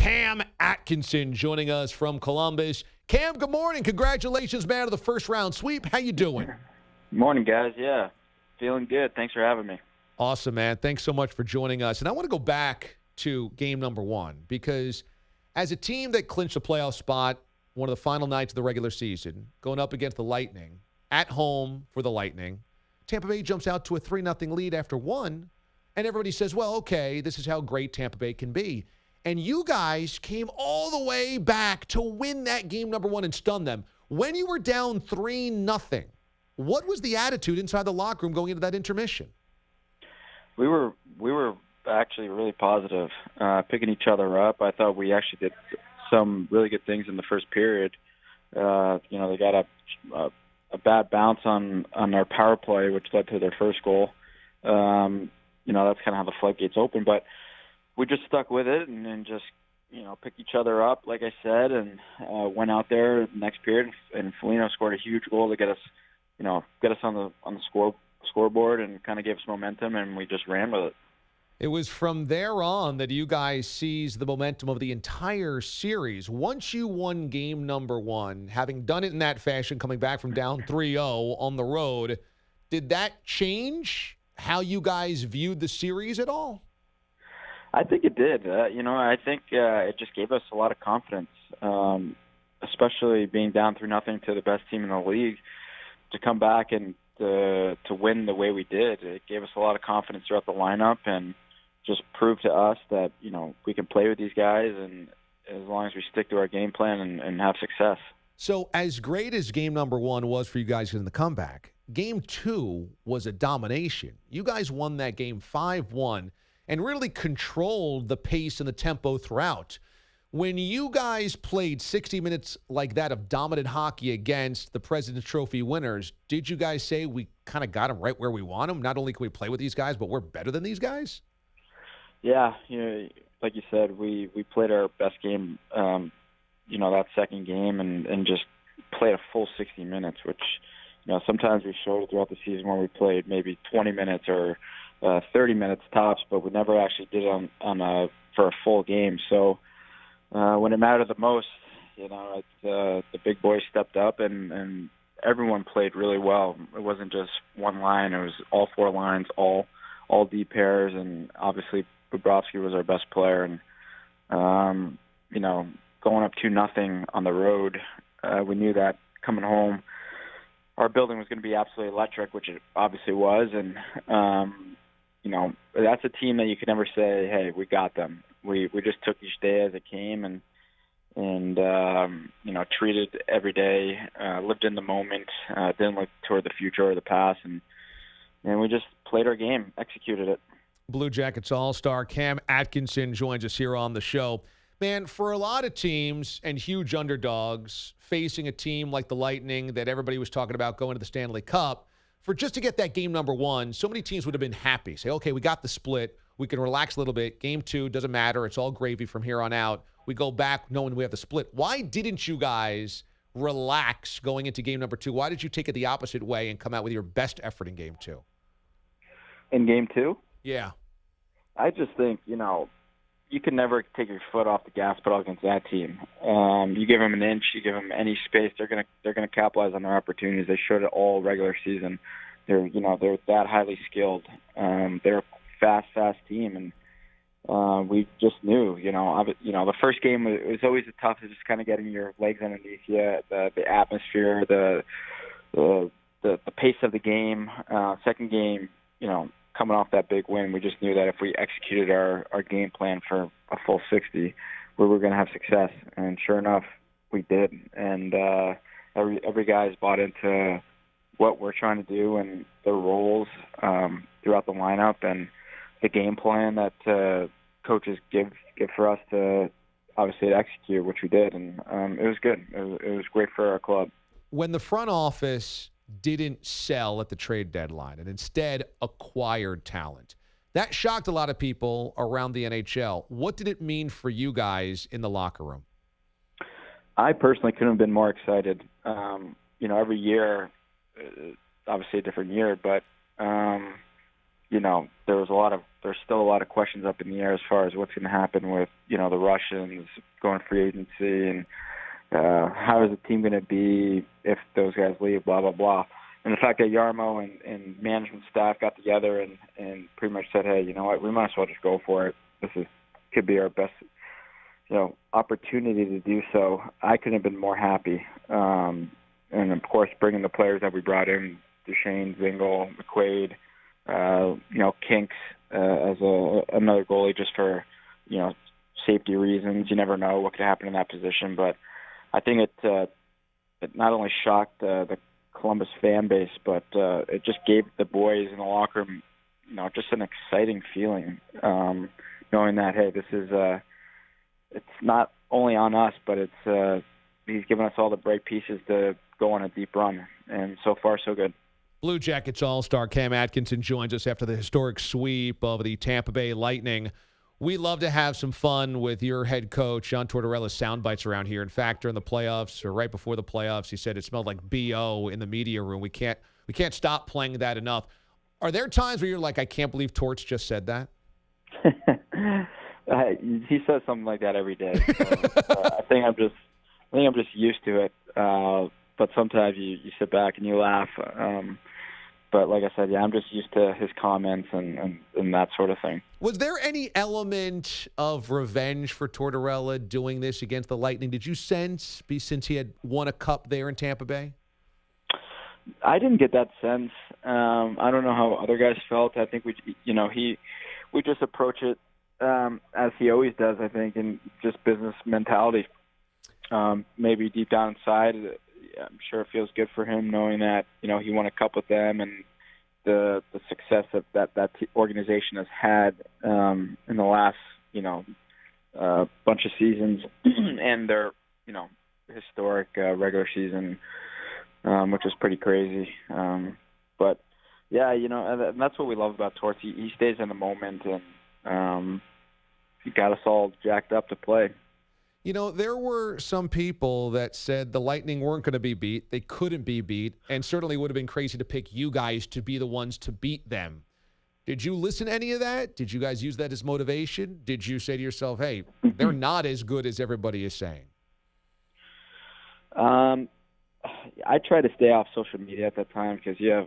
Cam Atkinson joining us from Columbus. Cam, good morning. Congratulations, man, on the first-round sweep. How you doing? Morning, guys. Yeah, feeling good. Thanks for having me. Awesome, man. Thanks so much for joining us. And I want to go back to game number one because as a team that clinched a playoff spot, one of the final nights of the regular season, going up against the Lightning, at home for the Lightning, Tampa Bay jumps out to a 3-0 lead after one, and everybody says, well, okay, this is how great Tampa Bay can be. And you guys came all the way back to win that game number one and stun them. When you were down 3-0, what was the attitude inside the locker room going into that intermission? We were actually really positive, picking each other up. I thought we actually did some really good things in the first period. They got a bad bounce on our power play, which led to their first goal. That's kind of how the floodgates open. But we just stuck with it and just, picked each other up, like I said, and went out there next period. And Foligno scored a huge goal to get us on the scoreboard and kind of gave us momentum, and we just ran with it. It was from there on that you guys seized the momentum of the entire series. Once you won game number one, having done it in that fashion, coming back from down 3-0 on the road, did that change how you guys viewed the series at all? I think it did. I think it just gave us a lot of confidence, especially being down 3-0 to the best team in the league. To come back and to win the way we did, it gave us a lot of confidence throughout the lineup and just proved to us that, we can play with these guys, and as long as we stick to our game plan and have success. So as great as game number one was for you guys in the comeback, game two was a domination. You guys won that game 5-1 and really controlled the pace and the tempo throughout. When you guys played 60 minutes like that of dominant hockey against the President's Trophy winners, did you guys say we kind of got them right where we want them? Not only can we play with these guys, but we're better than these guys? Yeah, like you said, we played our best game, that second game and just played a full 60 minutes, which, sometimes we showed throughout the season where we played maybe 20 minutes or 30 minutes tops, but we never actually did it for a full game. So when it mattered the most, the big boys stepped up and everyone played really well. It wasn't just one line; it was all four lines, all D pairs, and obviously Bobrovsky was our best player. And going up 2-0 on the road, we knew that coming home, our building was going to be absolutely electric, which it obviously was. And that's a team that you can never say, "Hey, we got them." We just took each day as it came and treated every day, lived in the moment, didn't look toward the future or the past, and we just played our game, executed it. Blue Jackets All-Star Cam Atkinson joins us here on the show. Man, for a lot of teams and huge underdogs facing a team like the Lightning that everybody was talking about going to the Stanley Cup, for just to get that game number one, so many teams would have been happy. Say, okay, we got the split. We can relax a little bit. Game two, doesn't matter. It's all gravy from here on out. We go back knowing we have the split. Why didn't you guys relax going into game number two? Why did you take it the opposite way and come out with your best effort in game two? In game two? Yeah. I just think, you can never take your foot off the gas pedal against that team. You give them an inch, you give them any space, they're gonna capitalize on their opportunities. They showed it all regular season. They're that highly skilled. They're a fast team, and we just knew. The first game was always the toughest, just kind of getting your legs underneath you, the atmosphere, the pace of the game. Second game, coming off that big win, we just knew that if we executed our game plan for a full 60, we were going to have success. And sure enough, we did. And every guy's bought into what we're trying to do and their roles throughout the lineup and the game plan that coaches give for us to obviously execute, which we did. And it was good. It was great for our club. When the front office didn't sell at the trade deadline and instead acquired talent, that shocked a lot of people around the NHL. What did it mean for you guys in the locker room? I personally couldn't have been more excited. Every year, obviously a different year, but there's still a lot of questions up in the air as far as what's going to happen with, the Russians going free agency and how is the team going to be if those guys leave, blah, blah, blah. And the fact that Yarmo and management staff got together and pretty much said, hey, you know what, we might as well just go for it. Could be our best, opportunity to do so. I couldn't have been more happy. And, of course, bringing the players that we brought in, Duchesne, Zingle, McQuaid, Kinks as another goalie just for, safety reasons. You never know what could happen in that position. But I think it not only shocked the Columbus fan base, but it just gave the boys in the locker room, just an exciting feeling, knowing that, hey, this is it's not only on us, but it's he's given us all the bright pieces to go on a deep run. And so far, so good. Blue Jackets All-Star Cam Atkinson joins us after the historic sweep of the Tampa Bay Lightning. We love to have some fun with your head coach, John Tortorella's sound bites around here. In fact, during the playoffs or right before the playoffs, he said it smelled like BO in the media room. We can't stop playing that enough. Are there times where you're like, I can't believe Torts just said that? He says something like that every day. So, I think I'm just used to it. But sometimes you sit back and you laugh. But like I said, yeah, I'm just used to his comments and that sort of thing. Was there any element of revenge for Tortorella doing this against the Lightning? Did you since he had won a cup there in Tampa Bay? I didn't get that sense. I don't know how other guys felt. I think we just approach it as he always does. I think in just business mentality. Maybe deep down inside, I'm sure it feels good for him knowing that he won a cup with them and the success that organization has had in the last bunch of seasons and their historic regular season, which was pretty crazy. But yeah, and that's what we love about Torts. He stays in the moment and he got us all jacked up to play. There were some people that said the Lightning weren't going to be beat. They couldn't be beat, and certainly would have been crazy to pick you guys to be the ones to beat them. Did you listen to any of that? Did you guys use that as motivation? Did you say to yourself, hey, they're not as good as everybody is saying? I try to stay off social media at that time because you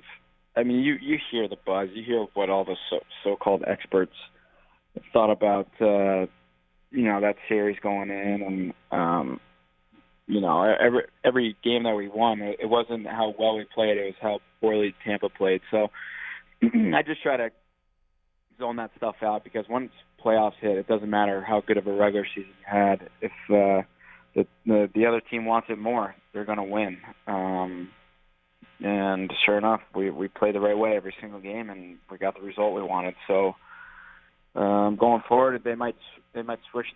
hear the buzz. You hear what all the so-called experts thought about that series going in, and every game that we won, it wasn't how well we played, it was how poorly Tampa played. So I just try to zone that stuff out because once playoffs hit, it doesn't matter how good of a regular season you had. If the other team wants it more, they're going to win. And sure enough, we played the right way every single game, and we got the result we wanted. So going forward, they might switch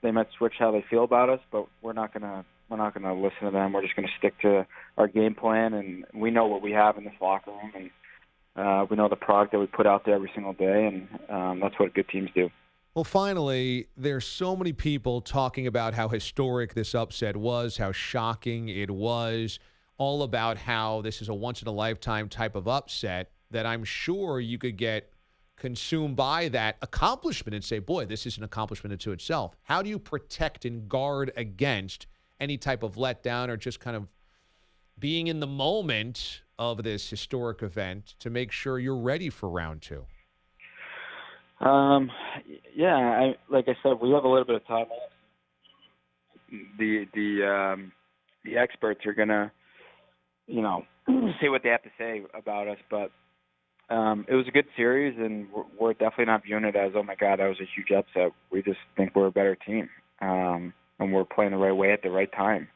they might switch how they feel about us, but we're not gonna listen to them. We're just gonna stick to our game plan, and we know what we have in this locker room, and we know the product that we put out there every single day, and that's what good teams do. Well, finally, there's so many people talking about how historic this upset was, how shocking it was, all about how this is a once-in-a-lifetime type of upset that I'm sure you could get consumed by that accomplishment and say, boy, this is an accomplishment unto itself. How do you protect and guard against any type of letdown or just kind of being in the moment of this historic event to make sure you're ready for round two? Like I said, we have a little bit of time. The experts are gonna, say what they have to say about us, but it was a good series, and we're definitely not viewing it as, oh my God, that was a huge upset. We just think we're a better team, and we're playing the right way at the right time.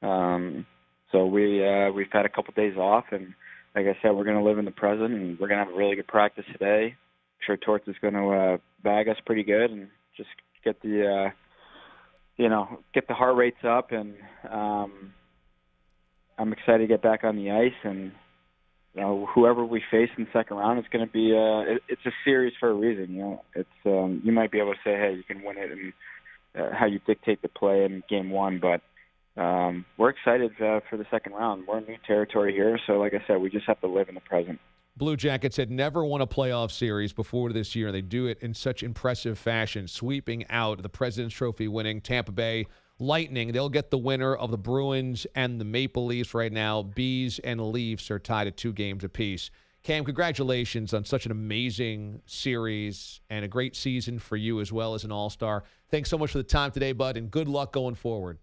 So we've had a couple days off, and like I said, we're going to live in the present, and we're going to have a really good practice today. I'm sure Torts is going to bag us pretty good and just get the get the heart rates up, and I'm excited to get back on the ice, and whoever we face in the second round, it's going to be it's a series for a reason. It's you might be able to say, hey, you can win it, and how you dictate the play in game one, but we're excited for the second round. We're in new territory here, so like I said, we just have to live in the present. Blue Jackets had never won a playoff series before this year. They do it in such impressive fashion, sweeping out the President's Trophy winning Tampa Bay Lightning. They'll get the winner of the Bruins and the Maple Leafs right now. Bees and Leafs are tied at 2 games apiece. Cam, congratulations on such an amazing series and a great season for you as well as an all-star. Thanks so much for the time today, bud, and good luck going forward.